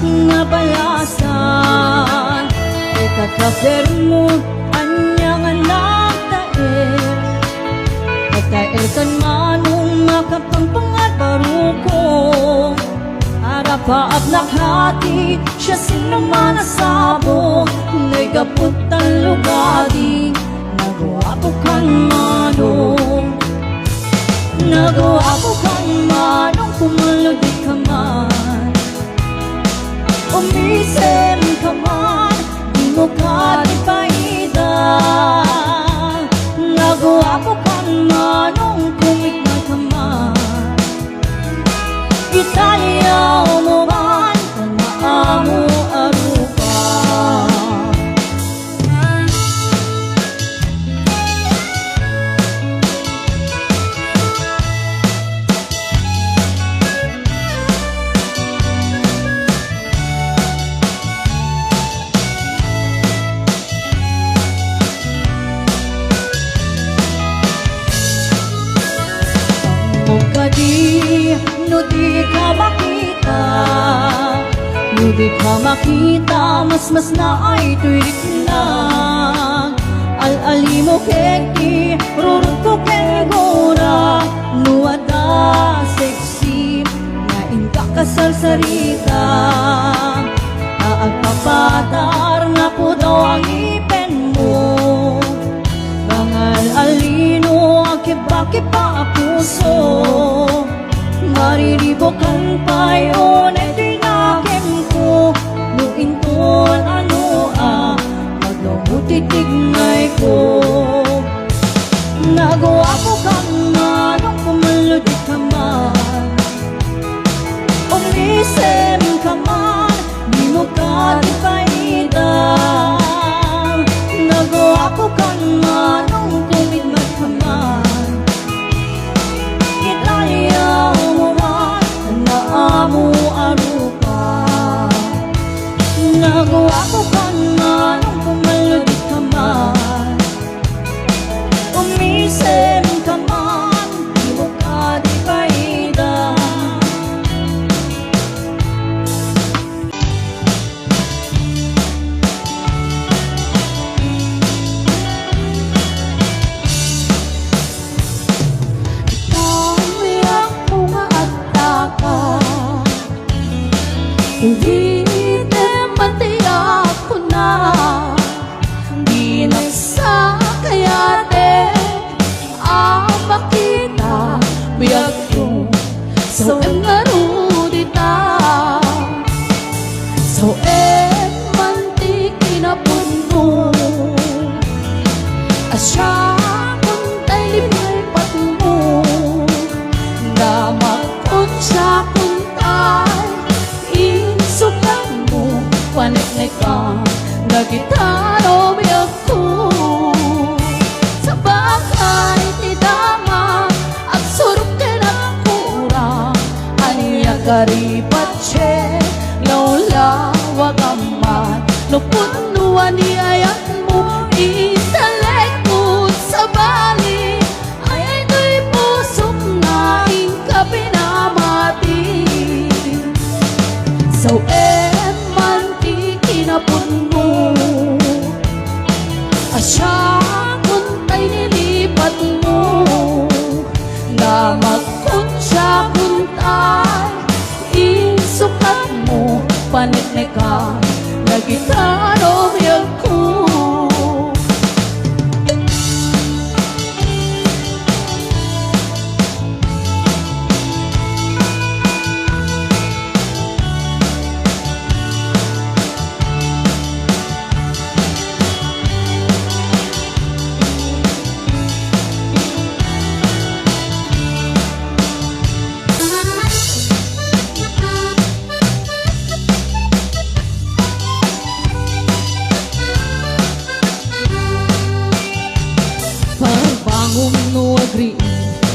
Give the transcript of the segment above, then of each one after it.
nga balasan. Ikatafermo anyang anak taer, nagtaer kan manong makapangpangat baruko. Arapaap nakhati siya sinuman asabo, ngay kaputan lugadi, nagawapo kan manong. Nagawapo kan manong, pumalagi ka man, umisem ka man, di mo ka ipaida. Nagawapo kan manong, kumigna ka man, Italia mo man, tanaamo arupa. No di ka makita, no di ka makita, mas na ay tuwik na. Al-ali mo keki, rurut ko kegora, nuada sexy, na inka kasal sarita. Naagpapatar na po daw ang ipen mo, bangal alino, akiba-kiba puso. Mariribokan payon ay tinakim ko, nuintol ano maglamutitigngay ko. Nagawa ko kang manong, pumaludi ka man, umisem ka man, di mo ka di paida. Nagawa ko kang manong, kumigmat ka man, Italia amo arupa. Nagawa ko kan manong, pumaludi ka man, umisem ka man, di mo ka di paida. Hindi naman tiyak ko na, di nagsakayate ang makita, biyak ko so engarudita. So manti kinapuno, asya kung tayo limay patumo, damakot siya kung tayo sukat mo, panik-nik ka, nagitaro biyak ko. Sa bakay tidama, at surok kinakura, aniya karipat siya, laula wagaman, lupunuan ni ayat mo, italekot sa bali, ay do'y pusok na ingka pinamati. So manti kinapun mo, asya kung tayo nilipat mo, na magkunsya kung tayo isukat mo, panik-nik ka, nagitaro biyak ko.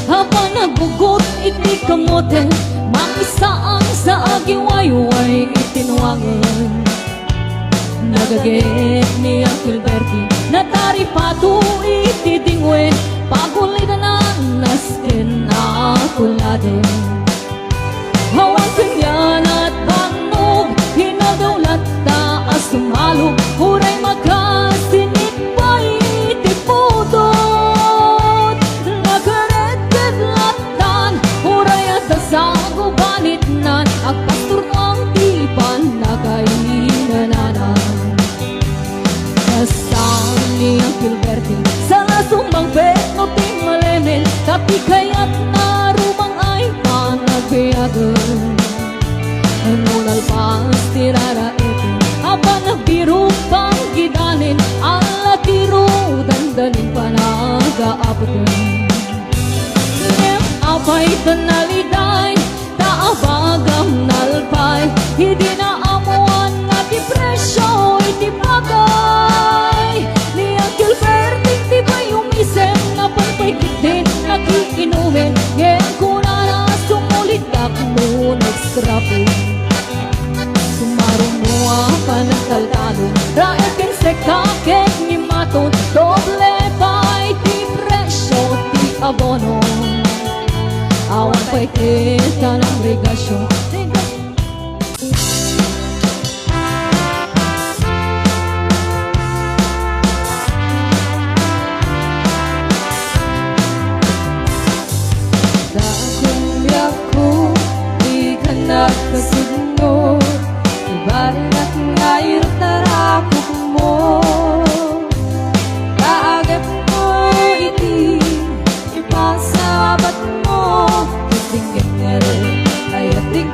Habang nagugot iti kamote, makisaang sa agiwayway itinuangan. Nagagit ni Uncle Bertie, nataripato iti dingwe, pagulidan ang naskin akulade. Hawan kaya at bangnog, iraraetin Aba nagbiro pang gidanin Ang latiro dandalin pa nag-aapotin Ngem apay tanaliday Taabagam nalpay Hindi na amuan nga di presyo iti bagay Ni Uncle Berting di ba yung isem Na pagpaikit din nakiinumin Ngem kuna na sumulit ako nag-scrapping Sumarong mo ang panagtaltalon Raet ken seka ken ni maton Doble pa iti presyo ti abono Awan pa iti ka ng regasyon Dahong yaku di ka nagkasunod Ibarin at ngayot na rakot mo Kaagap mo iti ipasabat mo Itinggit nga rin ay ating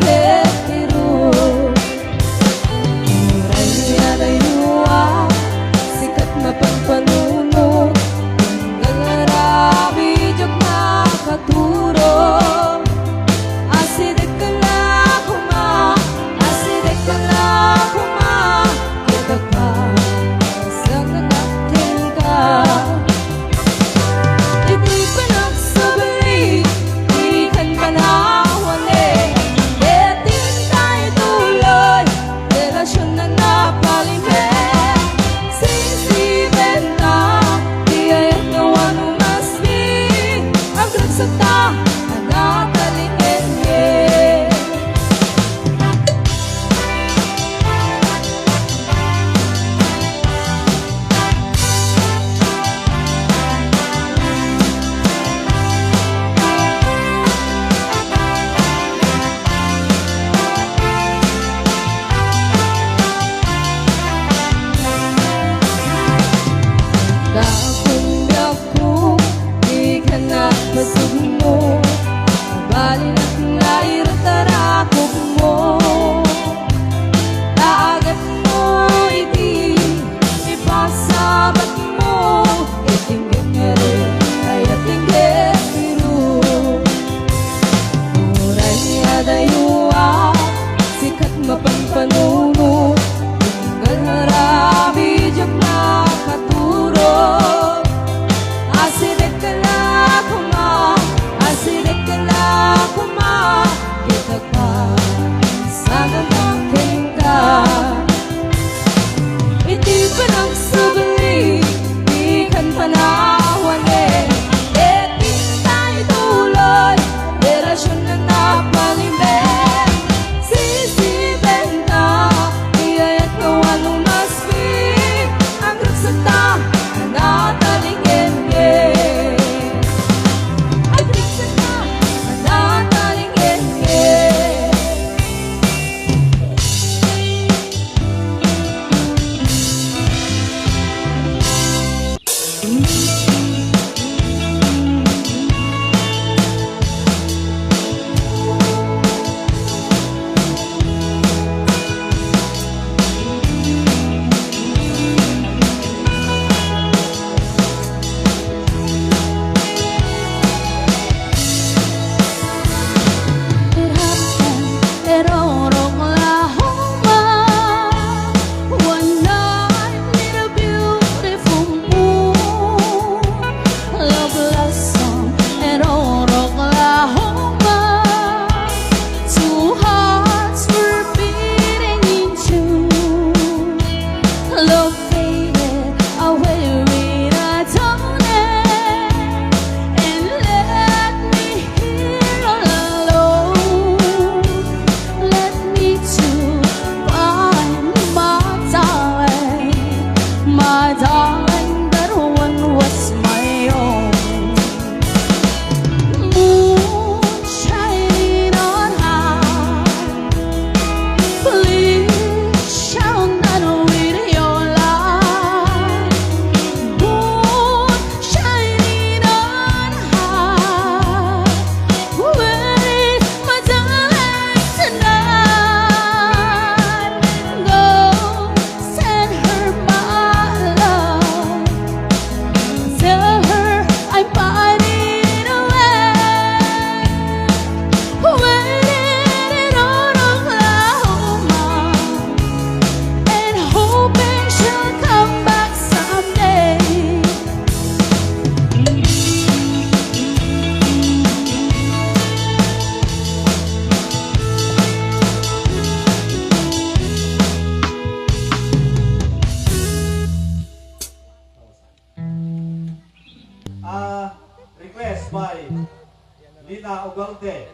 Ugalde.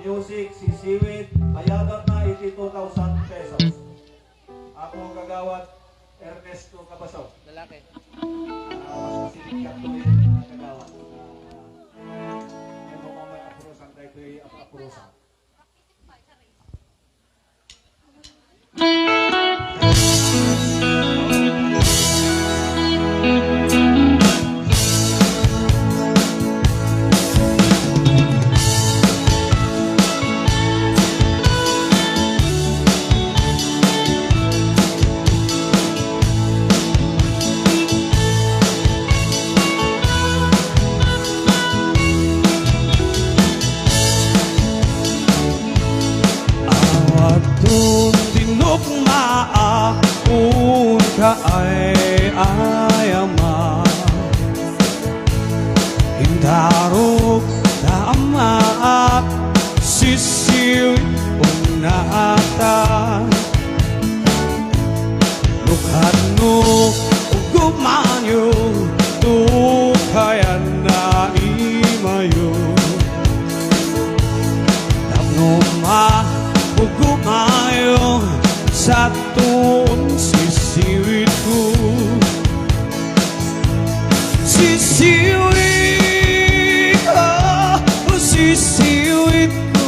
Music, sisiwit, bayadan na 82,000 pesos. Ako ang kagawad, Ernesto Cabasaw. Lalaki. Mas masilikat ko yung kagawad. Ano mo may apurusan, dahil ko yung apurusan. Awadun dinugmaa un ka ay ayama Hindarog tama at sisiw unata Lukad no ugumanyo tukayan na imayo Tapnuma Ugumayo sa tuon sisiwit ko Sisiwit ko, sisiwit ko